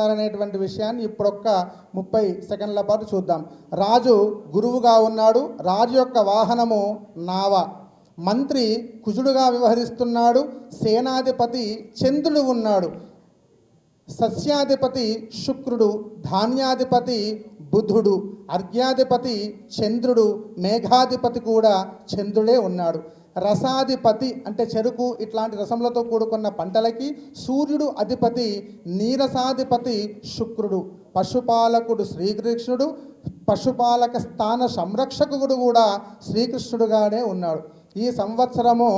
ఉన్నారనేటువంటి విషయాన్ని ఇప్పుడొక్క 30 సెకండ్ల పాటు చూద్దాం. రాజు గురువుగా ఉన్నాడు. రాజు యొక్క వాహనము నావ. మంత్రి కుజుడుగా వ్యవహరిస్తున్నాడు. సేనాధిపతి చంద్రుడు ఉన్నాడు. సస్యాధిపతి శుక్రుడు, ధాన్యాధిపతి బుధుడు, అర్ఘ్యాధిపతి చంద్రుడు, మేఘాధిపతి కూడా చంద్రుడే ఉన్నాడు. రసాధిపతి అంటే చెరుకు ఇట్లాంటి రసములతో కూడుకున్న పంటలకి సూర్యుడు అధిపతి. నీరసాధిపతి శుక్రుడు. పశుపాలకుడు శ్రీకృష్ణుడు. పశుపాలక స్థాన సంరక్షకుడు కూడా శ్రీకృష్ణుడుగానే ఉన్నాడు. ఈ సంవత్సరము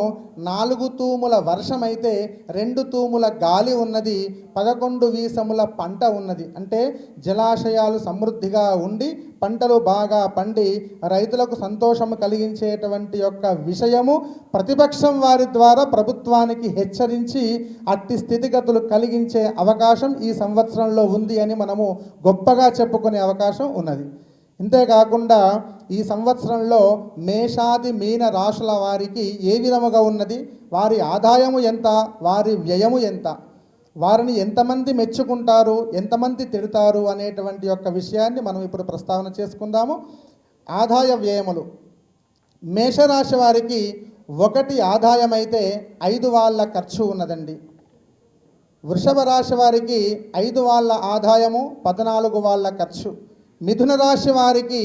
4 తూముల వర్షమైతే 2 తూముల గాలి ఉన్నది. 11 వీసముల పంట ఉన్నది. అంటే జలాశయాలు సమృద్ధిగా ఉండి పంటలు బాగా పండి రైతులకు సంతోషము కలిగించేటువంటి యొక్క విషయము ప్రతిపక్షం వారి ద్వారా ప్రభుత్వానికి హెచ్చరించి అట్టి స్థితిగతులు కలిగించే అవకాశం ఈ సంవత్సరంలో ఉంది అని మనము గొప్పగా చెప్పుకునే అవకాశం ఉన్నది. ఇంతేకాకుండా ఈ సంవత్సరంలో మేషాది మీన రాశుల వారికి ఏ విధముగా ఉన్నది, వారి ఆదాయము ఎంత, వారి వ్యయము ఎంత, వారిని ఎంతమంది మెచ్చుకుంటారు, ఎంతమంది తిడతారు అనేటువంటి యొక్క విషయాన్ని మనం ఇప్పుడు ప్రస్తావన చేసుకుందాము. ఆదాయ వ్యయములు. మేషరాశి వారికి 1 ఆదాయం అయితే 5 వాళ్ళ ఖర్చు ఉన్నదండి. వృషభ రాశి వారికి 5 వాళ్ళ ఆదాయము 14 వాళ్ళ ఖర్చు. మిథున రాశి వారికి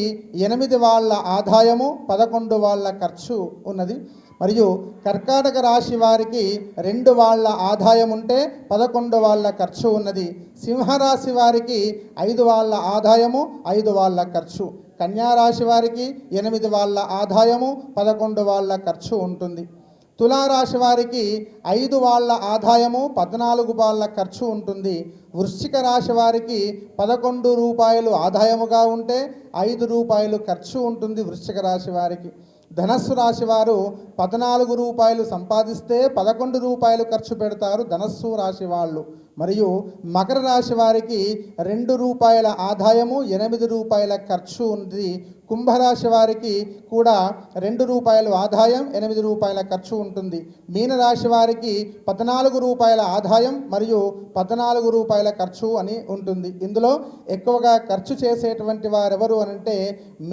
8 వాళ్ళ ఆదాయము 11 వాళ్ళ ఖర్చు ఉన్నది. మరియు కర్కాటక రాశి వారికి 2 వాళ్ళ ఆదాయం ఉంటే 11 వాళ్ళ ఖర్చు ఉన్నది. సింహరాశి వారికి 5 వాళ్ళ ఆదాయము 5 వాళ్ళ ఖర్చు. కన్యారాశి వారికి 8 వాళ్ళ ఆదాయము 11 వాళ్ళ ఖర్చు ఉంటుంది. తులారాశి వారికి 5 వాళ్ళ ఆదాయము 14 వాళ్ళ ఖర్చు ఉంటుంది. వృశ్చిక రాశి వారికి 11 రూపాయలు ఆదాయముగా ఉంటే 5 రూపాయలు ఖర్చు ఉంటుంది వృశ్చిక రాశి వారికి. ధనస్సు రాశి వారు 14 రూపాయలు సంపాదిస్తే 11 రూపాయలు ఖర్చు పెడతారు ధనస్సు రాశి వాళ్ళు. మరియు మకర రాశి వారికి 2 రూపాయల ఆదాయము 8 రూపాయల ఖర్చు ఉంది. కుంభరాశి వారికి కూడా 2 రూపాయలు ఆదాయం 8 రూపాయల ఖర్చు ఉంటుంది. మీనరాశి వారికి 14 రూపాయల ఆదాయం మరియు 14 రూపాయల ఖర్చు అని ఉంటుంది. ఇందులో ఎక్కువగా ఖర్చు చేసేటువంటి వారెవరు అనంటే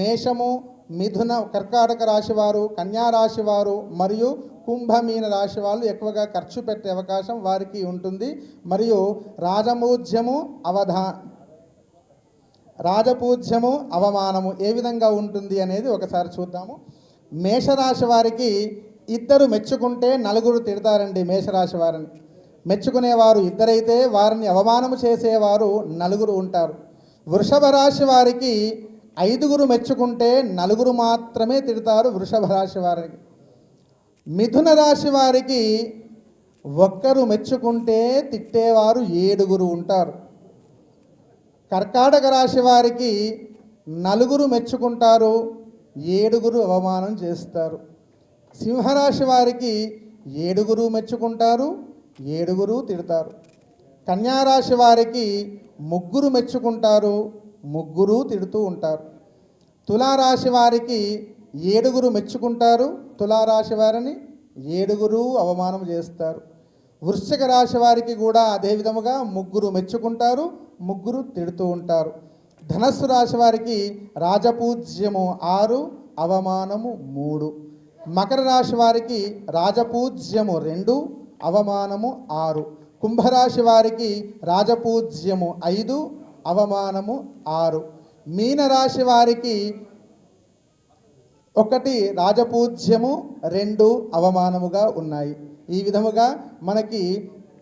మేషము, మిథున కర్కాటక రాశి వారు, కన్యా రాశి వారు మరియు కుంభమీన రాశి వాళ్ళు ఎక్కువగా ఖర్చు పెట్టే అవకాశం వారికి ఉంటుంది. మరియు రాజపూజ్యము అవమానము ఏ విధంగా ఉంటుంది అనేది ఒకసారి చూద్దాము. మేషరాశి వారికి 2 మెచ్చుకుంటే 4 తిడతారండి. మేషరాశి వారిని మెచ్చుకునేవారు 2 అయితే వారిని అవమానము చేసేవారు 4 ఉంటారు. వృషభ రాశి వారికి 5 మెచ్చుకుంటే 4 మాత్రమే తిడతారు వృషభ రాశి వారికి. మిథున రాశి వారికి 1 మెచ్చుకుంటే తిట్టేవారు 7 ఉంటారు. కర్కాటక రాశి వారికి 4 మెచ్చుకుంటారు, 7 అవమానం చేస్తారు. సింహరాశి వారికి 7 మెచ్చుకుంటారు, 7 తిడతారు. కన్యారాశి వారికి 3 మెచ్చుకుంటారు, 3 తిడుతూ ఉంటారు. తులారాశి వారికి 7 మెచ్చుకుంటారు, తులారాశి వారిని 7 అవమానం చేస్తారు. వృశ్చిక రాశి వారికి కూడా అదే విధముగా 3 మెచ్చుకుంటారు, 3 తిడుతూ ఉంటారు. ధనస్సు రాశి వారికి రాజపూజ్యము 6, అవమానము 3. మకర రాశి వారికి రాజపూజ్యము 2, అవమానము 6. కుంభరాశి వారికి రాజపూజ్యము 5, అవమానము 6. మీనరాశి వారికి 1 రాజపూజ్యము 2 అవమానముగా ఉన్నాయి. ఈ విధముగా మనకి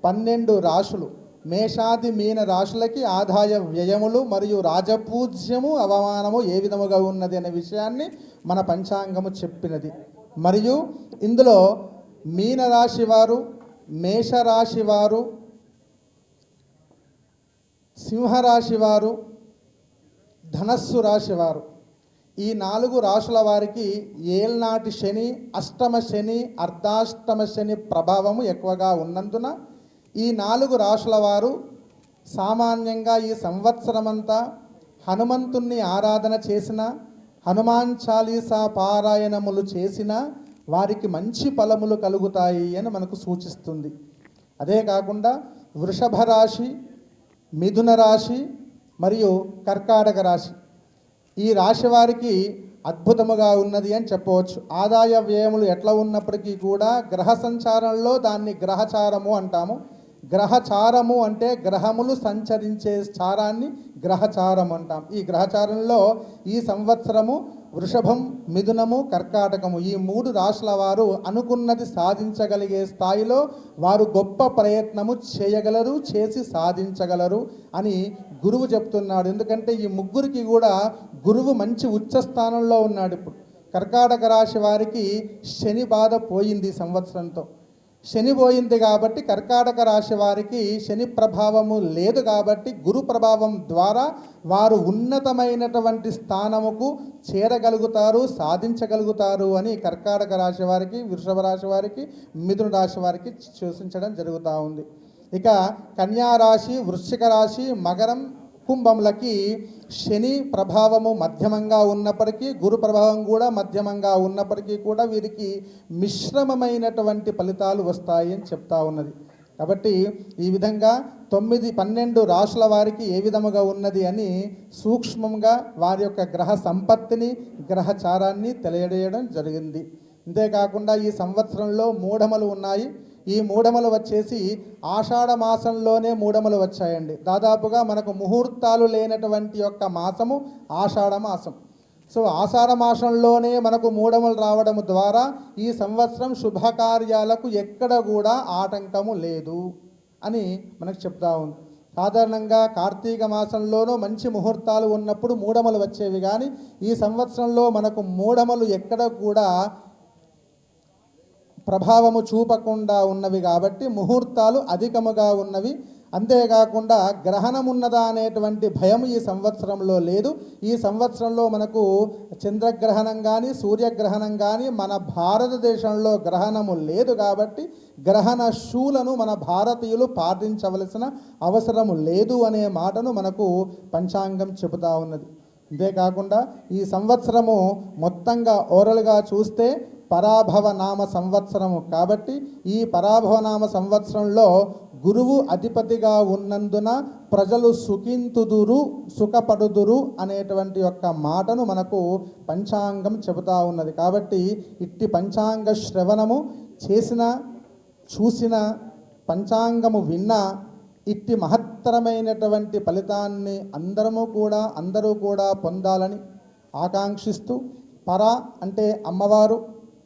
12 రాశులు మేషాది మీన రాశులకి ఆదాయ వ్యయములు మరియు రాజపూజ్యము అవమానము ఏ విధముగా ఉన్నది అనే విషయాన్ని మన పంచాంగము చెప్పినది. మరియు ఇందులో మీనరాశి వారు, మేషరాశి వారు, సింహరాశి వారు, ధనస్సు రాశి వారు ఈ 4 రాశుల వారికి ఏల్నాటి శని, అష్టమ శని, అర్ధాష్టమ శని ప్రభావము ఎక్కువగా ఉన్నందున ఈ 4 రాశుల వారు సామాన్యంగా ఈ సంవత్సరమంతా హనుమంతుణ్ణి ఆరాధన చేసిన, హనుమాన్ చాలీసా పారాయణములు చేసిన వారికి మంచి ఫలములు కలుగుతాయి అని మనకు సూచిస్తుంది. అదే కాకుండా వృషభ రాశి, మిథున రాశి మరియు కర్కాటక రాశి. ఈ రాశి వారికి అద్భుతముగా ఉన్నది అని చెప్పవచ్చు. ఆదాయ వ్యయములు ఎట్లా ఉన్నప్పటికీ కూడా గ్రహ సంచారంలో దాన్ని గ్రహచారము అంటాము. గ్రహచారము అంటే గ్రహములు సంచరించే చారాన్ని గ్రహచారం అంటాం. ఈ గ్రహచారంలో ఈ సంవత్సరము వృషభం, మిథునము, కర్కాటకము ఈ 3 రాశుల వారు అనుకున్నది సాధించగలిగే స్థాయిలో వారు గొప్ప ప్రయత్నము చేయగలరు, చేసి సాధించగలరు అని గురువు చెప్తున్నాడు. ఎందుకంటే ఈ ముగ్గురికి కూడా గురువు మంచి ఉచ్చ స్థానంలో ఉన్నాడు. ఇప్పుడు కర్కాటక రాశి వారికి శని బాధ పోయింది సంవత్సరంతో. శని పోయింది కాబట్టి కర్కాటక రాశి వారికి శని ప్రభావము లేదు కాబట్టి గురు ప్రభావం ద్వారా వారు ఉన్నతమైనటువంటి స్థానముకు చేరగలుగుతారు, సాధించగలుగుతారు అని కర్కాటక రాశి వారికి, వృషభ రాశి వారికి, మిథున రాశి వారికి సూచించడం జరుగుతూ ఉంది. ఇక కన్యా రాశి, వృశ్చిక రాశి, మకరం, కుంభంలకి శని ప్రభావము మధ్యమంగా ఉన్నప్పటికీ, గురు ప్రభావం కూడా మధ్యమంగా ఉన్నప్పటికీ కూడా వీరికి మిశ్రమమైనటువంటి ఫలితాలు వస్తాయి అని చెప్తా ఉన్నది. కాబట్టి ఈ విధంగా 9-12 రాశుల వారికి ఏ విధముగా ఉన్నది అని సూక్ష్మంగా వారి యొక్క గ్రహ సంపత్తిని, గ్రహచారాన్ని తెలియజేయడం జరిగింది. అంతేకాకుండా ఈ సంవత్సరంలో మూఢములు ఉన్నాయి. ఈ మూఢములు వచ్చేసి ఆషాఢ మాసంలోనే మూఢములు వచ్చాయండి. దాదాపుగా మనకు ముహూర్తాలు లేనటువంటి యొక్క మాసము ఆషాఢ మాసం. సో ఆషాఢ మాసంలోనే మనకు మూఢములు రావడం ద్వారా ఈ సంవత్సరం శుభకార్యాలకు ఎక్కడ కూడా ఆటంకము లేదు అని మనకు చెప్తా ఉంది. సాధారణంగా కార్తీక మాసంలోనూ మంచి ముహూర్తాలు ఉన్నప్పుడు మూఢములు వచ్చేవి, కానీ ఈ సంవత్సరంలో మనకు మూఢములు ఎక్కడ కూడా ప్రభావము చూపకుండా ఉన్నవి కాబట్టి ముహూర్తాలు అధికముగా ఉన్నవి. అంతేకాకుండా గ్రహణం ఉన్నదా అనేటువంటి భయం ఈ సంవత్సరంలో లేదు. ఈ సంవత్సరంలో మనకు చంద్రగ్రహణం కానీ, సూర్యగ్రహణం కానీ మన భారతదేశంలో గ్రహణము లేదు కాబట్టి గ్రహణ శూలను మన భారతీయులు పాటించవలసిన అవసరము లేదు అనే మాటను మనకు పంచాంగం చెబుతూ ఉన్నది. అంతేకాకుండా ఈ సంవత్సరము మొత్తంగా ఓవరాల్గా చూస్తే పరాభవ నామ సంవత్సరము కాబట్టి ఈ పరాభవ నామ సంవత్సరంలో గురువు అధిపతిగా ఉన్నందున ప్రజలు సుఖింతుదురు, సుఖపడుదురు అనేటువంటి యొక్క మాటను మనకు పంచాంగం చెబుతూ ఉన్నది. కాబట్టి ఇట్టి పంచాంగ శ్రవణము చేసిన, చూసిన, పంచాంగము విన్నా ఇట్టి మహత్తరమైనటువంటి ఫలితాన్ని అందరూ కూడా పొందాలని ఆకాంక్షిస్తూ, పర అంటే అమ్మవారు,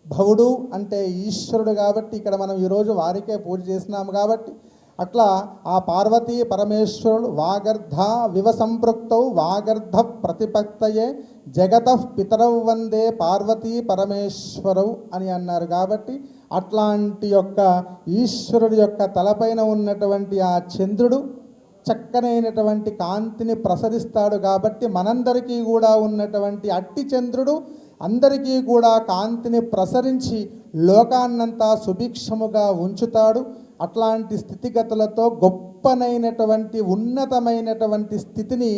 భవుడు అంటే ఈశ్వరుడు కాబట్టి ఇక్కడ మనం ఈరోజు వారికే పూజ చేసినాము కాబట్టి అట్లా ఆ పార్వతీ పరమేశ్వరుడు వాగర్ధ వివ సంపృక్తౌ వాగర్ధ ప్రతిపత్తయే జగతః పితరౌ వందే పార్వతీ పరమేశ్వరౌ అని అన్నారు. కాబట్టి అట్లాంటి యొక్క ఈశ్వరుడి యొక్క తలపైన ఉన్నటువంటి ఆ చంద్రుడు చక్కనైనటువంటి కాంతిని ప్రసరిస్తాడు కాబట్టి మనందరికీ కూడా ఉన్నటువంటి అట్టి చంద్రుడు అందరికీ కూడా కాంతిని ప్రసరించి లోకాన్నంతా సుభిక్షముగా ఉంచుతాడు. అట్లాంటి స్థితిగతులతో గొప్పనైనటువంటి ఉన్నతమైనటువంటి స్థితిని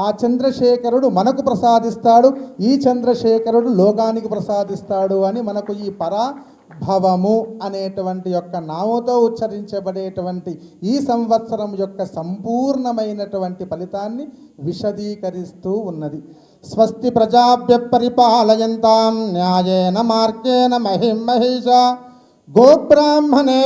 ఆ చంద్రశేఖరుడు మనకు ప్రసాదిస్తాడు. ఈ చంద్రశేఖరుడు లోకానికి ప్రసాదిస్తాడు అని మనకు ఈ పరాభవము అనేటువంటి యొక్క నామతో ఉచ్చరించబడేటువంటి ఈ సంవత్సరం యొక్క సంపూర్ణమైనటువంటి ఫలితాన్ని విశదీకరిస్తూ ఉన్నది. స్వస్తి ప్రజాభ్య పరిపాలయంతాం న్యాయేన మార్గేణ మహిం మహిషా గోబ్రాహ్మణే